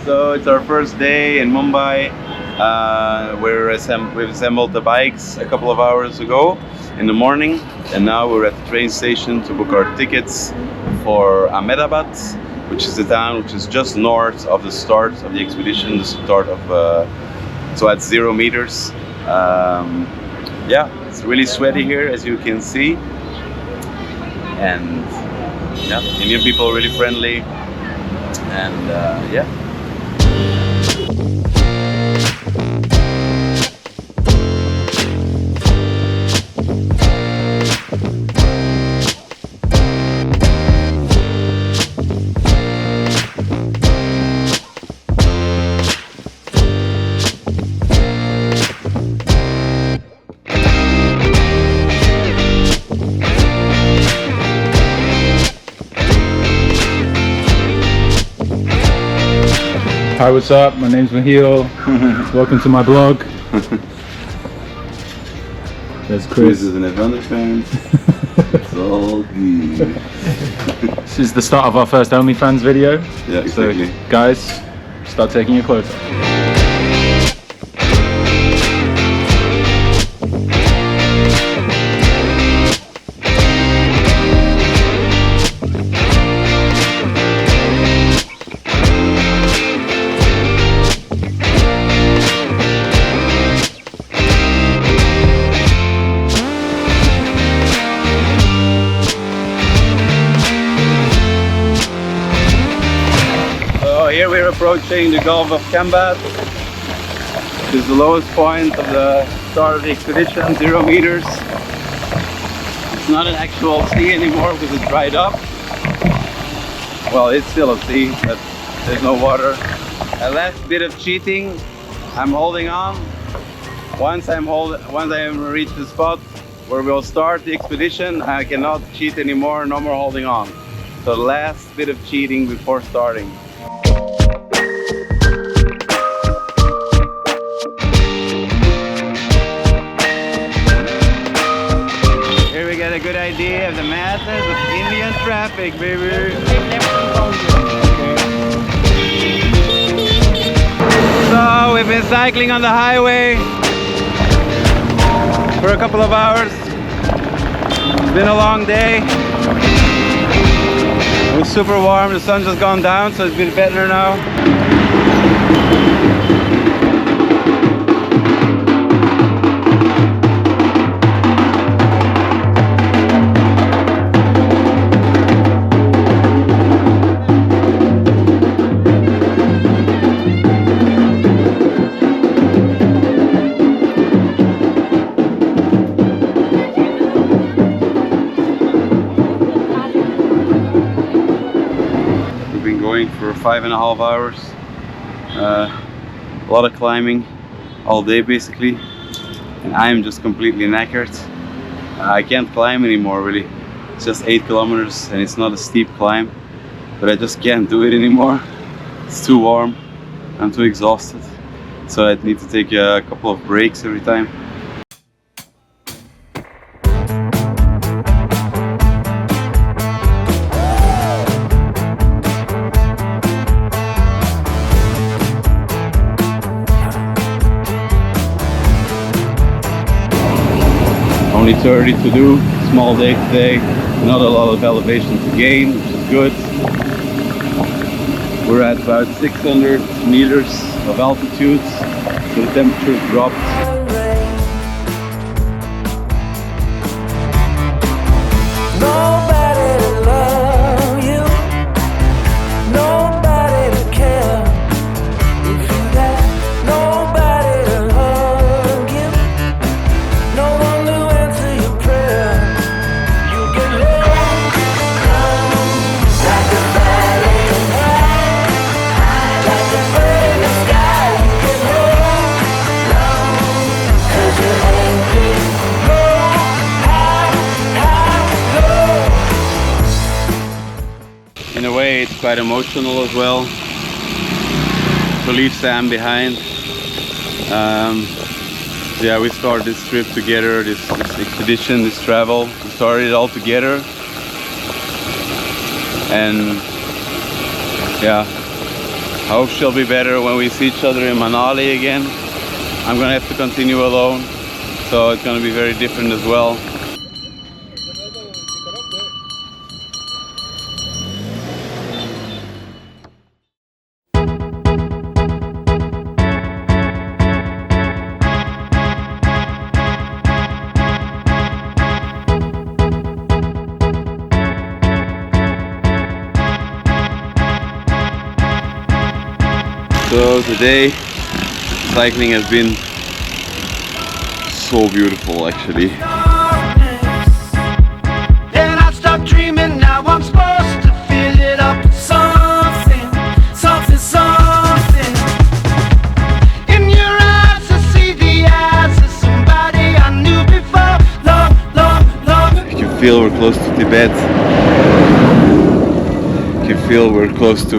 So it's our first day in Mumbai. We've assembled the bikes a couple of hours ago in the morning, and now we're at the train station to book our tickets for Ahmedabad, which is the town which is just north of the start of the expedition, the start of so at 0 meters. Yeah, it's really sweaty here, as you can see, and yeah, Indian people are really friendly, and yeah. Hi, what's up? My name's Michiel. Welcome to my blog. That's Chris. This is an advantage fan. It's all good. This is the start of our first OnlyFans video. Yeah, exactly. So, guys, start taking your clothes off. Here we're approaching the Gulf of Cambad, which is the lowest point of the start of the expedition, 0 meters. It's not an actual sea anymore because it's dried up. Well, it's still a sea, but there's no water. A last bit of cheating. I'm holding on. Once I reach the spot where we'll start the expedition, I cannot cheat anymore. No more holding on. So the last bit of cheating before starting. Get a good idea of the madness of Indian traffic, baby. So we've been cycling on the highway for a couple of hours. It's been a long day. It was super warm, the sun's just gone down, so it's been better now. For 5.5 hours, a lot of climbing all day basically, and I am just completely knackered. I can't climb anymore really. It's just 8 kilometers and it's not a steep climb, but I just can't do it anymore. It's too warm, I'm too exhausted, so I need to take a couple of breaks every time. Only 30 to do, small day today, not a lot of elevation to gain, which is good. We're at about 600 meters of altitude, so the temperature dropped. In a way, it's quite emotional as well to leave Sam behind. Yeah, we started this trip together, this expedition, this travel. We started it all together, and yeah, hope she'll be better when we see each other in Manali again. I'm gonna have to continue alone, so it's gonna be very different as well. So today cycling has been so beautiful actually. Then I stopped dreaming, now I'm supposed to fill it up with something. In your eyes I see the eyes of somebody I knew before. Long. You can feel we're close to Tibet. You can feel we're close to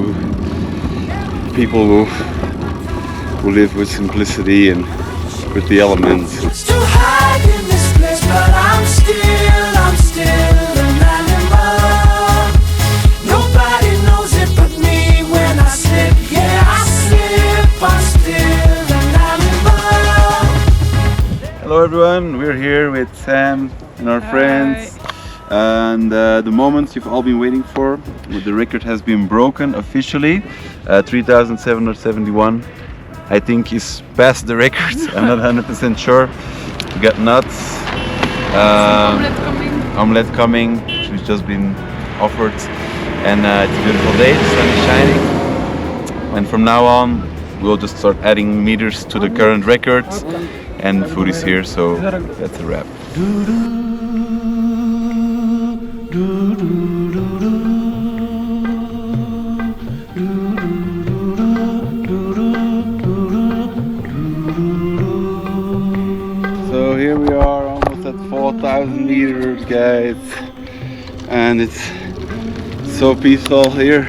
people who live with simplicity and with the elements. It's too hard in this place, but I'm still an animal. Nobody knows it but me when I slip. Yeah, I slip, I'm still an animal. Hello everyone, we're here with Sam and our friends. And the moment you've all been waiting for, the record has been broken officially. 3,771, I think, is past the record. I'm not 100% sure. We got nuts. Omelette coming, which just been offered. And it's a beautiful day, the sun is shining. And from now on, we'll just start adding meters to the current record. And food is here, so that's a wrap. So here we are, almost at 4,000 meters, guys, and it's so peaceful here.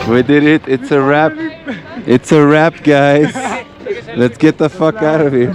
We did it, it's a wrap. It's a wrap, guys. Let's get the fuck out of here.